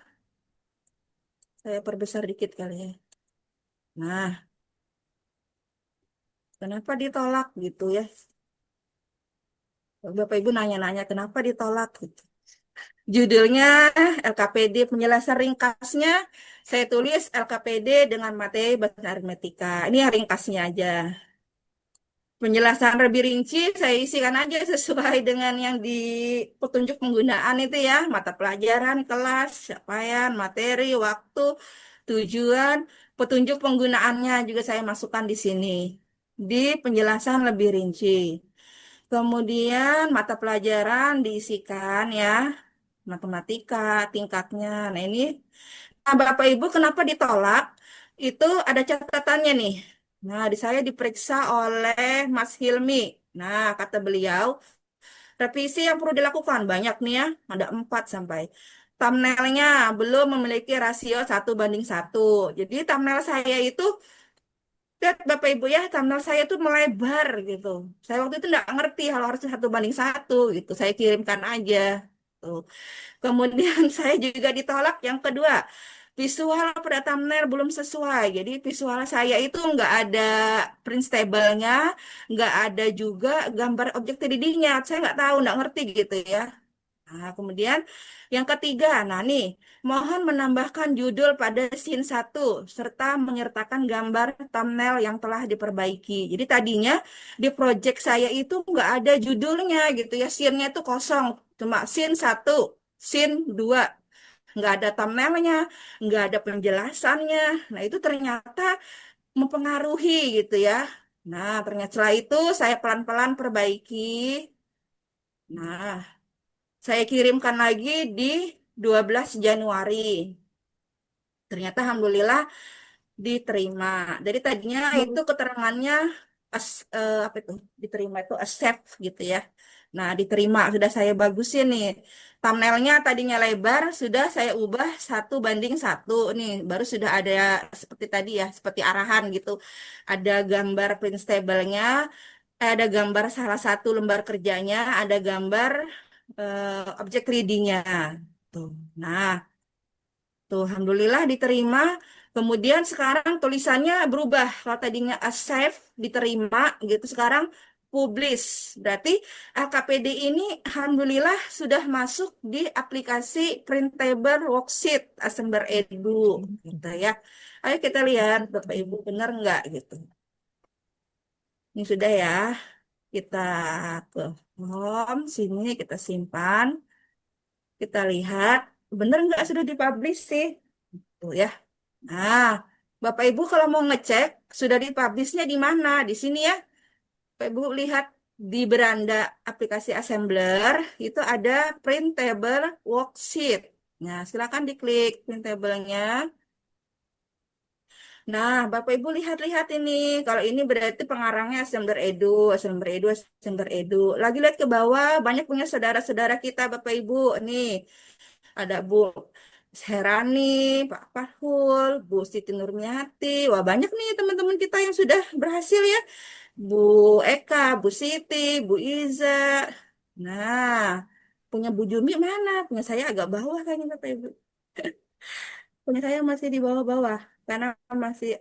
saya perbesar dikit kali ya. Nah, kenapa ditolak gitu ya? Bapak Ibu nanya-nanya kenapa ditolak gitu. Judulnya LKPD penjelasan ringkasnya saya tulis LKPD dengan materi bahasa aritmetika. Ini yang ringkasnya aja. Penjelasan lebih rinci saya isikan aja sesuai dengan yang di petunjuk penggunaan itu ya, mata pelajaran, kelas, capaian, materi, waktu, tujuan, petunjuk penggunaannya juga saya masukkan di sini. Di penjelasan lebih rinci. Kemudian mata pelajaran diisikan ya, matematika, tingkatnya. Nah ini, nah, Bapak Ibu kenapa ditolak? Itu ada catatannya nih. Nah, di saya diperiksa oleh Mas Hilmi. Nah, kata beliau, revisi yang perlu dilakukan banyak nih ya, ada 4 sampai. Thumbnailnya belum memiliki rasio 1:1. Jadi thumbnail saya itu, lihat Bapak Ibu ya, thumbnail saya itu melebar gitu. Saya waktu itu nggak ngerti kalau harus 1:1 gitu. Saya kirimkan aja. Tuh. Kemudian saya juga ditolak yang kedua. Visual pada thumbnail belum sesuai. Jadi visual saya itu nggak ada print stable-nya, nggak ada juga gambar objek 3D-nya. Saya nggak tahu, nggak ngerti gitu ya. Nah, kemudian yang ketiga, nah nih, mohon menambahkan judul pada scene 1 serta menyertakan gambar thumbnail yang telah diperbaiki. Jadi tadinya di project saya itu nggak ada judulnya gitu ya, scene-nya itu kosong, cuma scene 1, scene 2. nggak ada thumbnailnya, nggak ada penjelasannya. Nah, itu ternyata mempengaruhi gitu ya. Nah, ternyata setelah itu saya pelan-pelan perbaiki. Nah, saya kirimkan lagi di 12 Januari. Ternyata alhamdulillah diterima. Jadi tadinya itu keterangannya apa itu? Diterima itu accept gitu ya. Nah, diterima sudah saya bagusin nih. Thumbnailnya tadinya lebar, sudah saya ubah 1:1 nih. Baru sudah ada seperti tadi ya, seperti arahan gitu. Ada gambar print table-nya, ada gambar salah satu lembar kerjanya, ada gambar objek reading-nya. Tuh. Nah, tuh, alhamdulillah diterima. Kemudian sekarang tulisannya berubah. Kalau tadinya save diterima gitu, sekarang publish. Berarti LKPD ini alhamdulillah sudah masuk di aplikasi printable worksheet Assember Edu gitu ya. Ayo kita lihat Bapak Ibu benar nggak gitu. Ini sudah ya. Kita ke home sini kita simpan. Kita lihat benar nggak sudah dipublish sih. Tuh ya. Nah, Bapak Ibu kalau mau ngecek sudah dipublishnya di mana? Di sini ya. Bapak Ibu lihat di beranda aplikasi Assembler itu ada printable worksheet. Nah, silakan diklik printable-nya. Nah, Bapak Ibu lihat-lihat ini. Kalau ini berarti pengarangnya Assembler Edu, Assembler Edu, Assembler Edu. Lagi lihat ke bawah, banyak punya saudara-saudara kita Bapak Ibu. Nih, ada Bu Herani, Pak Fahul, Bu Siti Nurmiati. Wah, banyak nih teman-teman kita yang sudah berhasil ya. Bu Eka, Bu Siti, Bu Iza. Nah, punya Bu Jumi mana? Punya saya agak bawah kayaknya Bapak Ibu. Punya saya masih di bawah-bawah karena masih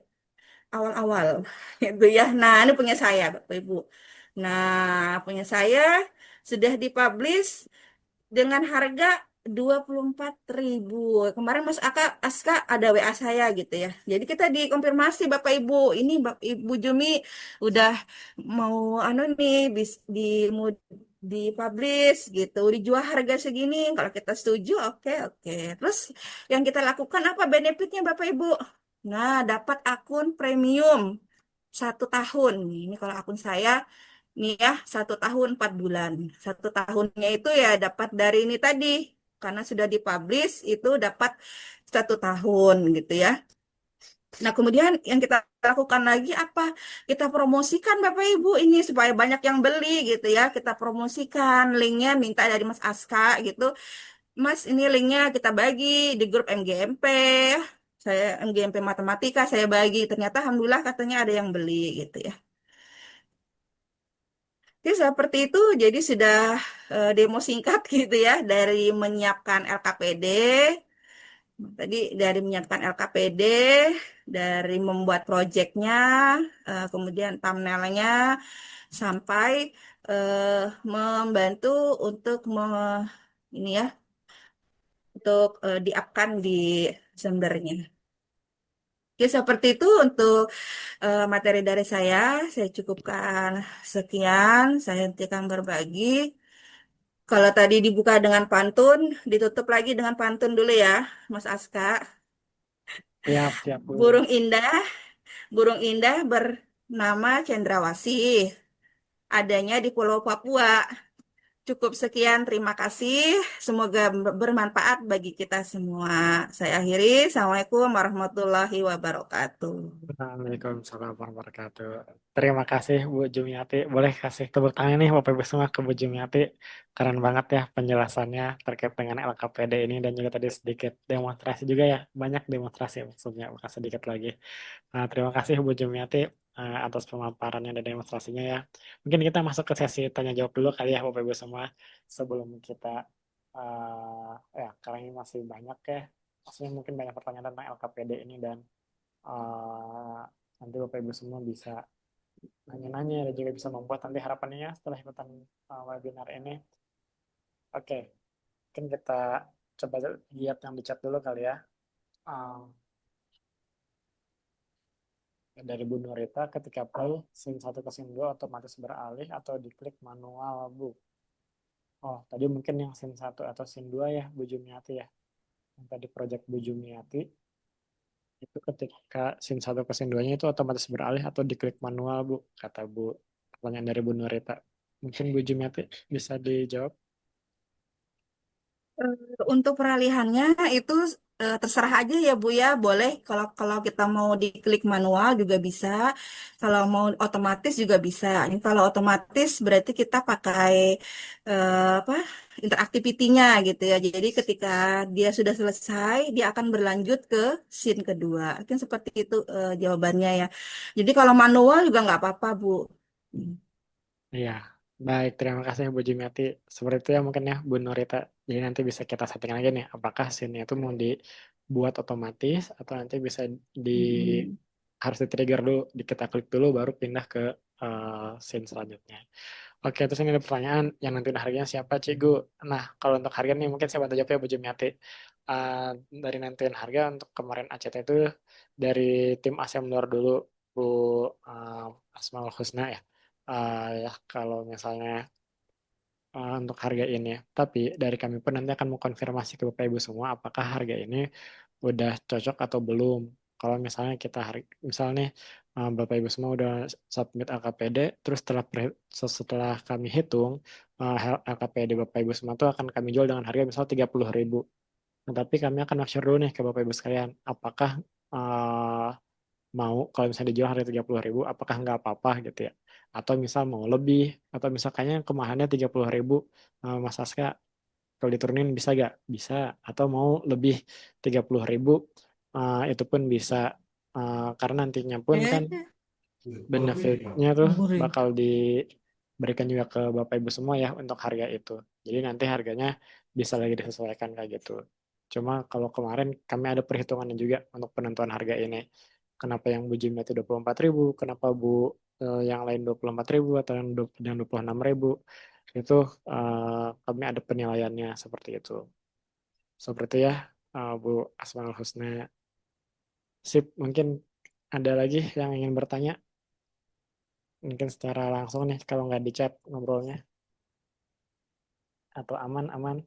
awal-awal itu ya. Nah, ini punya saya Bapak Ibu. Nah, punya saya sudah dipublish dengan harga 24.000. Kemarin Mas Aska ada WA saya gitu ya. Jadi kita dikonfirmasi Bapak Ibu, ini Ibu Jumi udah mau anu nih mau dipublish gitu, dijual harga segini. Kalau kita setuju, oke oke. Terus yang kita lakukan apa benefitnya Bapak Ibu? Nah, dapat akun premium 1 tahun. Ini kalau akun saya nih ya 1 tahun 4 bulan. 1 tahunnya itu ya dapat dari ini tadi. Karena sudah dipublish itu dapat 1 tahun gitu ya. Nah kemudian yang kita lakukan lagi apa? Kita promosikan Bapak Ibu ini supaya banyak yang beli gitu ya. Kita promosikan linknya minta dari Mas Aska gitu. Mas ini linknya kita bagi di grup MGMP. Saya MGMP Matematika saya bagi. Ternyata alhamdulillah katanya ada yang beli gitu ya. Oke, seperti itu. Jadi sudah demo singkat gitu ya dari menyiapkan LKPD. Tadi dari menyiapkan LKPD, dari membuat proyeknya, kemudian thumbnailnya, sampai eh, membantu untuk ini ya, untuk di-up-kan di Zembernya. Oke, seperti itu untuk materi dari saya. Saya cukupkan sekian. Saya hentikan berbagi. Kalau tadi dibuka dengan pantun, ditutup lagi dengan pantun dulu ya, Mas Aska. Siap, siap Bu. Burung indah, burung indah bernama Cendrawasih. Adanya di Pulau Papua. Cukup sekian, terima kasih. Semoga bermanfaat bagi kita semua. Saya akhiri. Assalamualaikum warahmatullahi wabarakatuh. Waalaikumsalam warahmatullahi wabarakatuh. Terima kasih Bu Jumiati. Boleh kasih tepuk tangan nih Bapak Ibu semua ke Bu Jumiati. Keren banget ya penjelasannya terkait dengan LKPD ini dan juga tadi sedikit demonstrasi juga ya. Banyak demonstrasi maksudnya, bukan sedikit lagi. Nah, terima kasih Bu Jumiati atas pemaparannya dan demonstrasinya ya. Mungkin kita masuk ke sesi tanya jawab dulu kali ya Bapak Ibu semua. Sebelum kita ya kali ini masih banyak ya. Maksudnya mungkin banyak pertanyaan tentang LKPD ini dan eh, nanti Bapak Ibu semua bisa nanya-nanya dan juga bisa membuat nanti harapannya ya setelah ikutan webinar ini. Oke, mungkin kita coba lihat yang di chat dulu kali ya. Eh, dari Bu Nurita, ketika play scene 1 ke scene 2 otomatis beralih atau diklik manual Bu. Oh, tadi mungkin yang scene 1 atau scene 2 ya Bu Jumiati ya. yang tadi project Bu Jumiati, itu ketika SIM 1 ke SIM 2-nya itu otomatis beralih atau diklik manual, Bu? Kata Bu, pertanyaan dari Bu Nurita. Mungkin Bu Jumiati bisa dijawab. Eh, Untuk peralihannya itu terserah aja ya Bu ya. Boleh kalau kalau kita mau diklik manual juga bisa. Kalau mau otomatis juga bisa. Ini kalau otomatis berarti kita pakai apa? Interaktivitinya gitu ya. Jadi ketika dia sudah selesai, dia akan berlanjut ke scene kedua. Mungkin seperti itu jawabannya ya. Jadi kalau manual juga nggak apa-apa Bu. Iya, baik. Terima kasih Bu Jumiati. Seperti itu ya mungkin ya Bu Nurita. Jadi nanti bisa kita setting lagi nih. Apakah scene-nya itu mau dibuat otomatis atau nanti bisa di Mm-mm. harus di-trigger dulu, kita klik dulu baru pindah ke scene selanjutnya. Oke, terus ini ada pertanyaan yang nentuin harganya siapa, Cigu? Nah, kalau untuk harga nih mungkin saya bantu jawab ya Bu Jumiati. Eh, dari nentuin harga untuk kemarin ACT itu dari tim Assemblor dulu, Bu Asmaul Husna ya. Ya kalau misalnya untuk harga ini ya. Tapi dari kami pun nanti akan mengkonfirmasi ke Bapak Ibu semua apakah harga ini udah cocok atau belum. Kalau misalnya misalnya Bapak Ibu semua udah submit LKPD, terus setelah kami hitung LKPD Bapak Ibu semua itu akan kami jual dengan harga misal 30.000. Nah, tapi kami akan make sure dulu nih ke Bapak Ibu sekalian, apakah eh, mau kalau misalnya dijual harga 30.000 apakah nggak apa-apa gitu ya, atau misal mau lebih, atau misalkannya kemahannya 30.000, Mas Aska kalau diturunin bisa gak? Bisa. Atau mau lebih 30.000, itu pun bisa. Karena nantinya pun kan benefitnya tuh bakal diberikan juga ke Bapak Ibu semua ya untuk harga itu. Jadi nanti harganya bisa lagi disesuaikan kayak gitu. Cuma kalau kemarin kami ada perhitungannya juga untuk penentuan harga ini. Kenapa yang Bu Jimmy itu 24.000, kenapa Bu yang lain 24.000 atau yang 26.000. Itu kami ada penilaiannya seperti itu. Seperti ya Bu Asmaul Husna. Sip, mungkin ada lagi yang ingin bertanya? Mungkin secara langsung nih kalau nggak di chat ngobrolnya, atau aman-aman.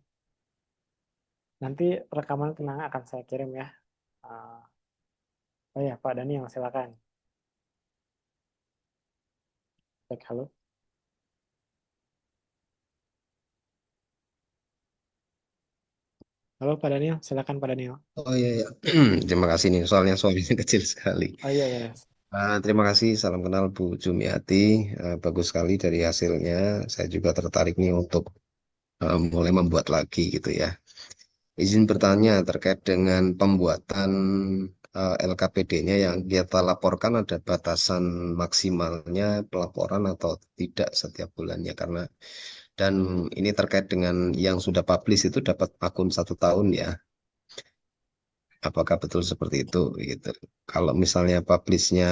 Nanti rekaman kenang akan saya kirim ya. Uh, oh ya Pak Daniel silakan. Cek halo. Halo Pak Daniel, silakan Pak Daniel. Oh iya, iya. Terima kasih nih. Soalnya suaranya kecil sekali. Oh iya ya. Terima kasih. Salam kenal Bu Jumiati. Bagus sekali dari hasilnya. Saya juga tertarik nih untuk mulai membuat lagi gitu ya. Izin bertanya terkait dengan pembuatan LKPD-nya yang kita laporkan ada batasan maksimalnya pelaporan atau tidak setiap bulannya karena dan ini terkait dengan yang sudah publish itu dapat akun 1 tahun ya. Apakah betul seperti itu gitu? Kalau misalnya publishnya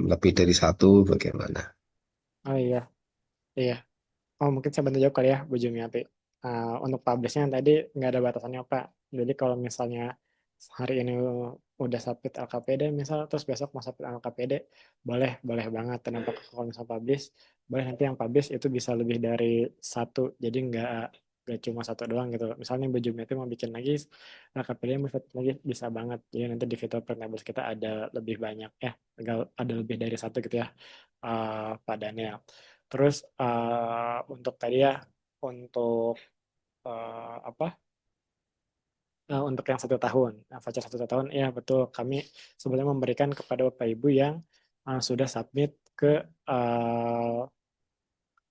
lebih dari satu, bagaimana? Oh iya, iya. Oh mungkin saya bantu jawab kali ya Bu Jumiati. Untuk publishnya tadi nggak ada batasannya Pak. Jadi kalau misalnya hari ini udah submit LKPD misal, terus besok mau submit LKPD, boleh, boleh banget. Tanpa kalau misal publish, boleh nanti yang publish itu bisa lebih dari satu. Jadi nggak cuma satu doang gitu. Misalnya Bu Jumiati mau bikin lagi LKPD mau submit lagi bisa banget. Jadi nanti di fitur printables kita ada lebih banyak ya, ada lebih dari satu gitu ya, Pak Daniel. Terus untuk tadi ya, untuk apa? Untuk yang 1 tahun, nah, voucher 1 tahun, ya betul. Kami sebelumnya memberikan kepada Bapak Ibu yang sudah uh,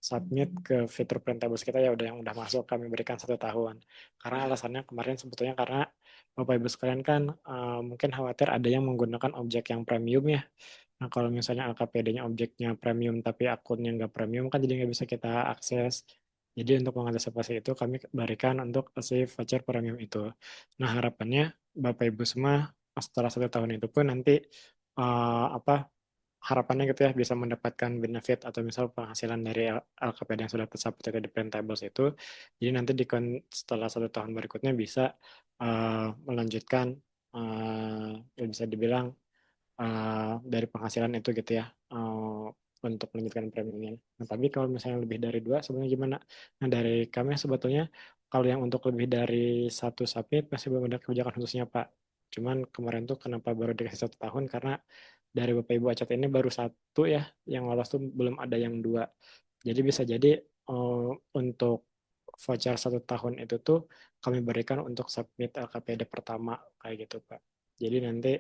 submit ke fitur printables kita ya udah yang udah masuk kami berikan 1 tahun. Karena alasannya kemarin sebetulnya karena Bapak Ibu sekalian kan mungkin khawatir ada yang menggunakan objek yang premium ya. Nah, kalau misalnya LKPD-nya objeknya premium tapi akunnya nggak premium kan jadi nggak bisa kita akses. Jadi untuk mengantisipasi itu kami berikan untuk si voucher premium itu. Nah, harapannya Bapak Ibu semua setelah 1 tahun itu pun nanti apa harapannya gitu ya bisa mendapatkan benefit atau misal penghasilan dari LKPD yang sudah tercapai di Printables itu. Jadi nanti setelah 1 tahun berikutnya bisa melanjutkan ya bisa dibilang dari penghasilan itu gitu ya. untuk melanjutkan premiumnya. Nah, tapi kalau misalnya lebih dari dua, sebenarnya gimana? Nah, dari kami sebetulnya kalau yang untuk lebih dari satu submit masih belum ada kebijakan khususnya, Pak. Cuman kemarin tuh kenapa baru dikasih 1 tahun, karena dari Bapak Ibu Acat ini baru satu ya, yang lolos tuh belum ada yang dua. Jadi bisa jadi untuk voucher 1 tahun itu tuh kami berikan untuk submit LKPD pertama kayak gitu, Pak. Jadi nanti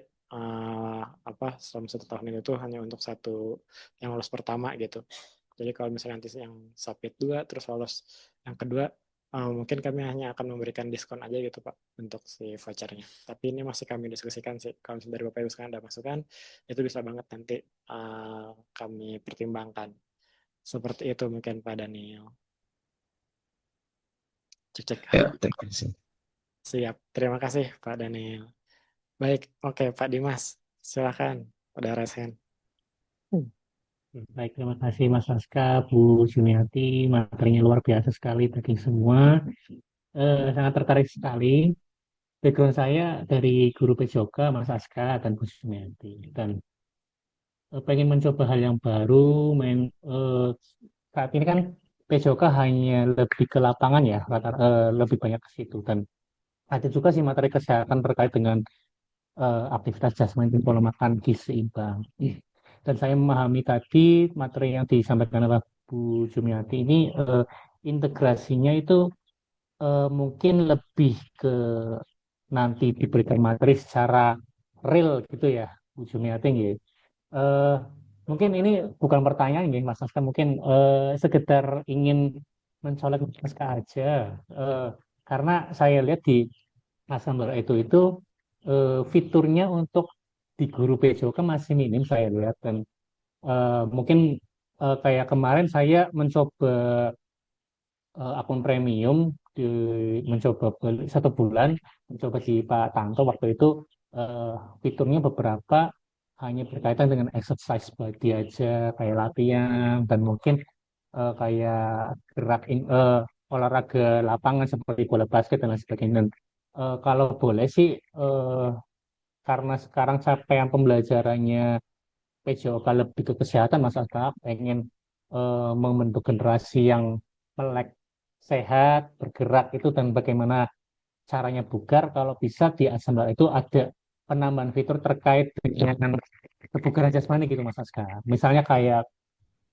selama 1 tahun itu tuh hanya untuk satu yang lolos pertama gitu. Jadi kalau misalnya nanti yang submit dua terus lolos yang kedua, mungkin kami hanya akan memberikan diskon aja gitu Pak untuk si vouchernya. Tapi ini masih kami diskusikan sih. Kalau misalnya dari Bapak Ibu sekarang ada masukan, itu bisa banget nanti kami pertimbangkan. Seperti itu mungkin Pak Daniel. Cek-cek. Ya, Halo. terima kasih. Siap. Terima kasih Pak Daniel. Baik, oke Pak Dimas. Silakan. Udah resen. Baik, terima kasih Mas Aska, Bu Jumiati, materinya luar biasa sekali bagi semua. Sangat tertarik sekali. Background saya dari guru PJOK, Mas Aska dan Bu Jumiati. Dan pengen mencoba hal yang baru. Eh, Saat ini kan PJOK hanya lebih ke lapangan ya, lebih banyak ke situ. Dan ada juga sih materi kesehatan terkait dengan aktivitas jasmani pola makan gizi seimbang. Dan saya memahami tadi materi yang disampaikan oleh Bu Jumiati ini integrasinya itu mungkin lebih ke nanti diberikan materi secara real gitu ya Bu Jumiati gitu. Eh, Mungkin ini bukan pertanyaan ya Mas Aska, mungkin sekedar ingin mencolek Mas Aska aja. Eh, karena saya lihat di Asambler itu fiturnya untuk di guru PJOK masih minim saya lihat dan mungkin kayak kemarin saya mencoba akun premium di, mencoba beli 1 bulan mencoba di Pak Tanto waktu itu eh, fiturnya beberapa hanya berkaitan dengan exercise body aja kayak latihan dan mungkin kayak olahraga lapangan seperti bola basket dan lain sebagainya. Dan kalau boleh sih karena sekarang capaian pembelajarannya PJOK lebih ke kesehatan, Mas Asta pengen membentuk generasi yang melek sehat, bergerak itu dan bagaimana caranya bugar. Kalau bisa di Asambel itu ada penambahan fitur terkait dengan kebugaran jasmani gitu, Mas Aska. Misalnya kayak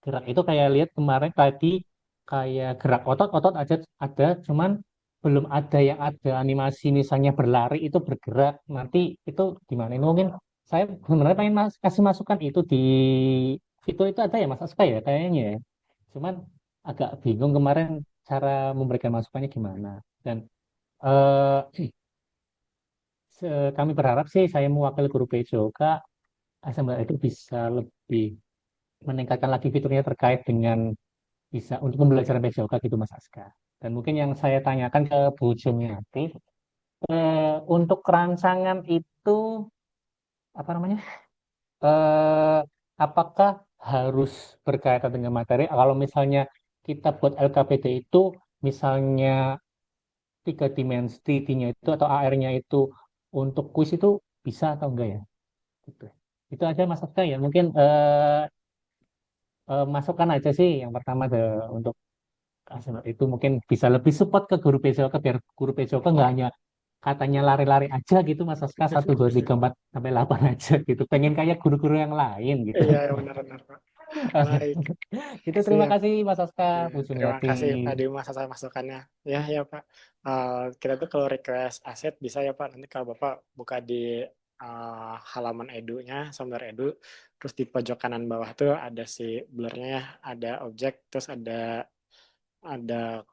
gerak itu kayak lihat kemarin tadi kayak gerak otot aja ada, cuman belum ada yang ada animasi misalnya berlari itu bergerak nanti itu gimana? Ini mungkin saya sebenarnya pengen kasih masukan itu di fitur itu ada ya Mas Aska ya kayaknya ya. Cuman agak bingung kemarin cara memberikan masukannya gimana. Dan eh, kami berharap sih saya mewakili guru PJOK Asambel itu bisa lebih meningkatkan lagi fiturnya terkait dengan bisa untuk pembelajaran PJOK gitu Mas Aska. Dan mungkin yang saya tanyakan ke Bu Jumiati, untuk rancangan itu apa namanya? Eh, Apakah harus berkaitan dengan materi? Kalau misalnya kita buat LKPD itu misalnya 3 dimensi D-nya itu atau AR-nya itu untuk kuis itu bisa atau enggak ya? Gitu. Itu aja Mas Aska ya. Mungkin masukkan aja sih yang pertama untuk Arsenal itu mungkin bisa lebih support ke guru PJOK biar guru PJOK nggak hanya katanya lari-lari aja gitu Mas Aska 1 2 3 4 sampai 8 aja gitu pengen kayak guru-guru yang lain gitu. Iya, benar-benar Pak. Baik, Itu terima siap. kasih Mas Aska Ya, Bu terima Sumiati. kasih Pak Dimas atas masukannya. Ya Pak. Kita tuh kalau request aset bisa ya Pak. Nanti kalau Bapak buka di halaman edunya, Sumber Edu, terus di pojok kanan bawah tuh ada si blurnya ya, ada objek, terus ada ada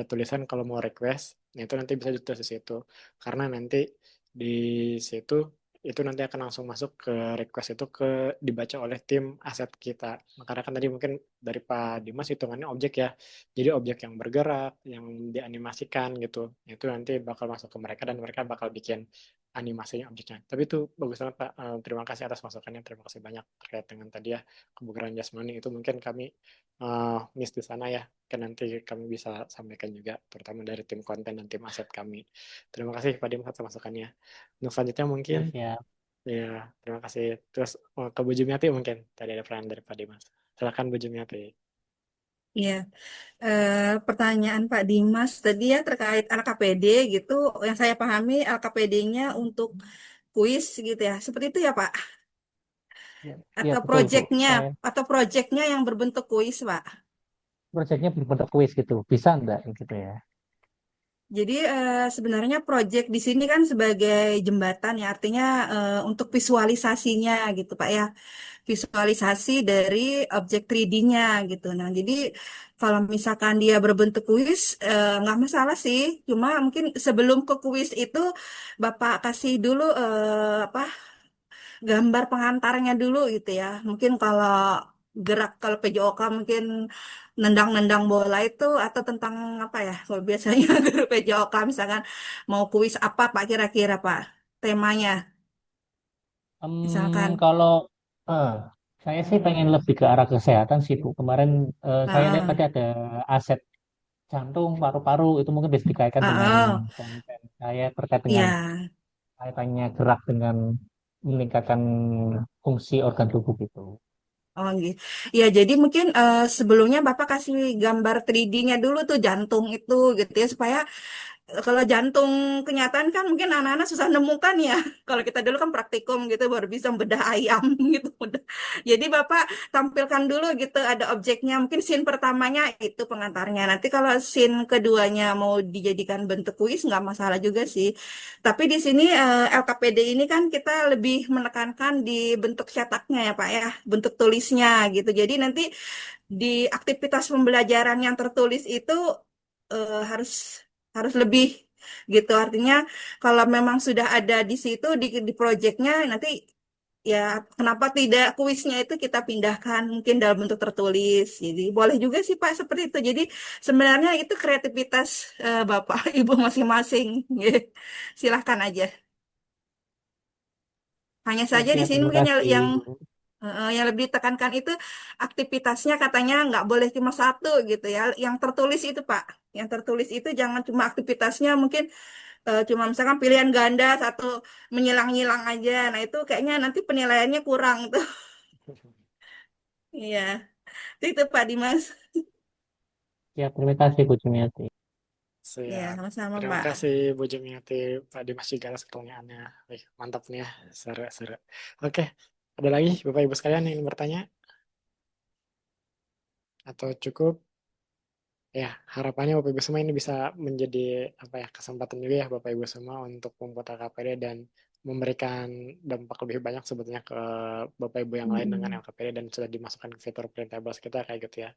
tulisan kalau mau request. Nah, itu nanti bisa ditulis di situ. Karena nanti di situ itu nanti akan langsung masuk ke request itu dibaca oleh tim aset kita. Karena kan tadi mungkin dari Pak Dimas hitungannya objek ya. Jadi objek yang bergerak, yang dianimasikan gitu. Itu nanti bakal masuk ke mereka dan mereka bakal bikin animasinya objeknya. Tapi itu bagus banget Pak. Terima kasih atas masukannya. Terima kasih banyak terkait dengan tadi ya kebugaran jasmani itu mungkin kami miss di sana ya. Kan nanti kami bisa sampaikan juga, terutama dari tim konten dan tim aset kami. Terima kasih Pak Dim atas masukannya. Untuk selanjutnya mungkin Ya siap. Ya, terima kasih. Terus ke Bu Jumiati mungkin tadi ada pertanyaan dari Pak Dimas. Silakan Bu Jumiati. Iya, pertanyaan Pak Dimas tadi ya terkait LKPD gitu, yang saya pahami LKPD-nya untuk kuis gitu ya, seperti itu ya Pak? Ya, ya Atau betul Bu. proyeknya, Saya atau proyeknya yang berbentuk kuis Pak? proyeknya berbentuk kuis gitu. Bisa enggak gitu ya? Jadi sebenarnya proyek di sini kan sebagai jembatan ya, artinya untuk visualisasinya gitu Pak ya, visualisasi dari objek 3D-nya gitu. Nah, jadi kalau misalkan dia berbentuk kuis, nggak masalah sih. Cuma mungkin sebelum ke kuis itu Bapak kasih dulu apa gambar pengantarnya dulu gitu ya. Mungkin kalau PJOK mungkin nendang-nendang bola itu atau tentang apa ya? Kalau biasanya guru PJOK misalkan mau kuis apa Pak kira-kira Pak temanya misalkan. Kalau eh, saya sih pengen lebih ke arah kesehatan sih Bu. Kemarin saya lihat Heeh. tadi ada aset jantung, paru-paru itu mungkin bisa dikaitkan dengan Heeh. konten saya terkait dengan Ya. kaitannya gerak dengan meningkatkan fungsi organ tubuh gitu. Oh gitu. Ya, jadi mungkin sebelumnya Bapak kasih gambar 3D-nya dulu tuh jantung itu gitu ya supaya kalau jantung kenyataan kan mungkin anak-anak susah nemukan ya. Kalau kita dulu kan praktikum gitu baru bisa bedah ayam gitu. Jadi Bapak tampilkan dulu gitu ada objeknya. Mungkin scene pertamanya itu pengantarnya. Nanti kalau scene keduanya mau dijadikan bentuk kuis nggak masalah juga sih. Tapi di sini LKPD ini kan kita lebih menekankan di bentuk cetaknya ya Pak ya, bentuk tulisnya gitu. Jadi nanti di aktivitas pembelajaran yang tertulis itu harus harus lebih gitu. Artinya kalau memang sudah ada di situ di proyeknya nanti ya kenapa tidak kuisnya itu kita pindahkan mungkin dalam bentuk tertulis. Jadi boleh juga sih Pak seperti itu. Jadi sebenarnya itu kreativitas Bapak Ibu masing-masing. Silahkan aja. Hanya saja di Ya, sini terima mungkin kasih yang Bu. yang lebih ditekankan itu aktivitasnya katanya nggak boleh cuma satu gitu ya. Yang tertulis itu Pak, yang tertulis itu jangan cuma aktivitasnya mungkin cuma misalkan pilihan ganda satu menyilang-nyilang aja. Nah itu kayaknya nanti penilaiannya kurang tuh. Iya, itu Pak Dimas. Ya, terima kasih Bu Jumiati. Iya, Siap. sama-sama Terima Pak. kasih Bu Jumiati, Pak Dimas juga atas pertanyaannya. Wih, mantap nih ya, seru-seru. Oke, ada lagi Bapak Ibu sekalian yang ingin bertanya? Atau cukup? Ya, harapannya Bapak Ibu semua ini bisa menjadi apa ya kesempatan juga ya Bapak Ibu semua untuk membuat LKPD dan memberikan dampak lebih banyak sebetulnya ke Bapak Ibu yang lain dengan Mm-mm. LKPD dan sudah dimasukkan ke fitur printables kita kayak gitu ya.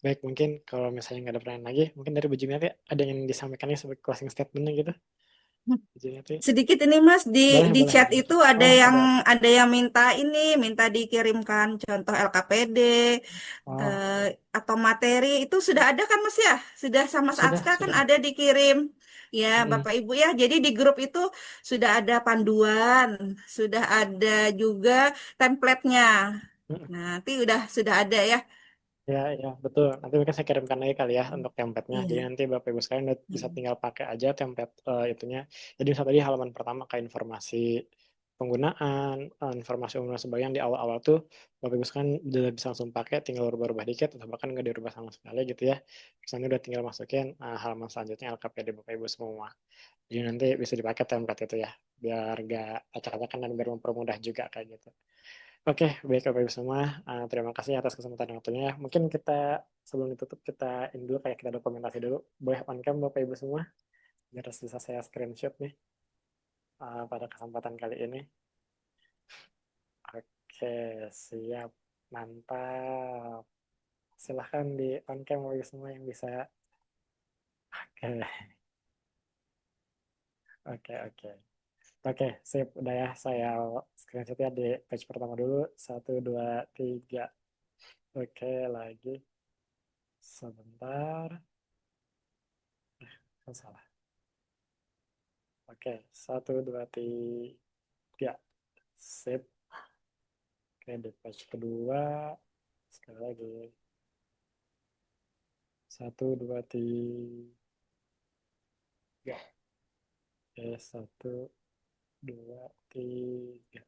Baik, mungkin kalau misalnya nggak ada pertanyaan lagi, mungkin dari Bu Jumiati ada yang ingin disampaikannya sebagai closing statement gitu? Bu Jumiati? Sedikit ini Mas Boleh, di boleh, chat boleh. itu Oh, ada. ada yang minta ini minta dikirimkan contoh LKPD Oh, eh, atau materi itu sudah ada kan Mas ya? Sudah sama Mas sudah, Atska kan sudah. ada dikirim. Ya, Mm-mm. Bapak Ibu ya. Jadi di grup itu sudah ada panduan, sudah ada juga template-nya. Mm-mm. Nah, nanti sudah ada ya. Ya, ya, betul. Nanti mungkin saya kirimkan lagi kali ya untuk template-nya. Jadi Iya. nanti Bapak Ibu sekalian bisa Mm. tinggal pakai aja template itunya. Jadi misalnya tadi halaman pertama kayak informasi penggunaan, informasi umum dan sebagainya di awal-awal tuh Bapak Ibu sekalian udah bisa langsung pakai, tinggal rubah-rubah dikit atau bahkan nggak dirubah sama sekali gitu ya. Terus nanti udah tinggal masukin halaman selanjutnya LKPD Bapak Ibu semua. Jadi nanti bisa dipakai template itu ya, biar nggak acak-acakan dan biar mempermudah juga kayak gitu. Oke, baik Bapak Ibu semua. Terima kasih atas kesempatan waktunya. Mungkin kita sebelum ditutup kita ini dulu kayak kita dokumentasi dulu. Boleh on cam Bapak Ibu semua biar bisa saya screenshot nih pada kesempatan kali ini. Oke, siap. Mantap. Silahkan di on cam Bapak Ibu semua yang bisa. Oke, oke, oke. Oke, sip. Udah ya, saya screenshot ya di page pertama dulu. Satu, dua, tiga. Oke, lagi. Sebentar. Salah. Oke, satu, dua, tiga. Sip. Oke, di page kedua. Sekali lagi. Satu, dua, tiga. Oke, satu, dua, tiga.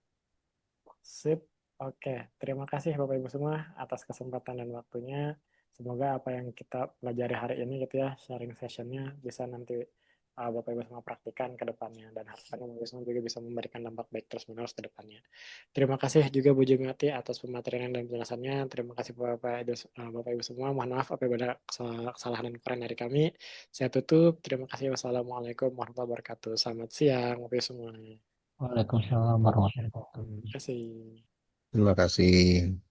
Sip. Oke, terima kasih Bapak Ibu semua atas kesempatan dan waktunya. Semoga apa yang kita pelajari hari ini gitu ya, sharing sessionnya bisa nanti Bapak Ibu semua praktikan ke depannya dan harapannya Bapak Ibu semua juga bisa memberikan dampak baik terus menerus ke depannya. Terima kasih juga Bu Jumiati atas pematerian dan penjelasannya. Terima kasih Bapak Ibu semua. Mohon maaf apabila ada kesalahan dan kekurangan dari kami. Saya tutup. Terima kasih. Wassalamualaikum warahmatullahi wabarakatuh. Selamat siang Bapak Ibu semua. Waalaikumsalam warahmatullahi wabarakatuh. Terima kasih. Terima kasih.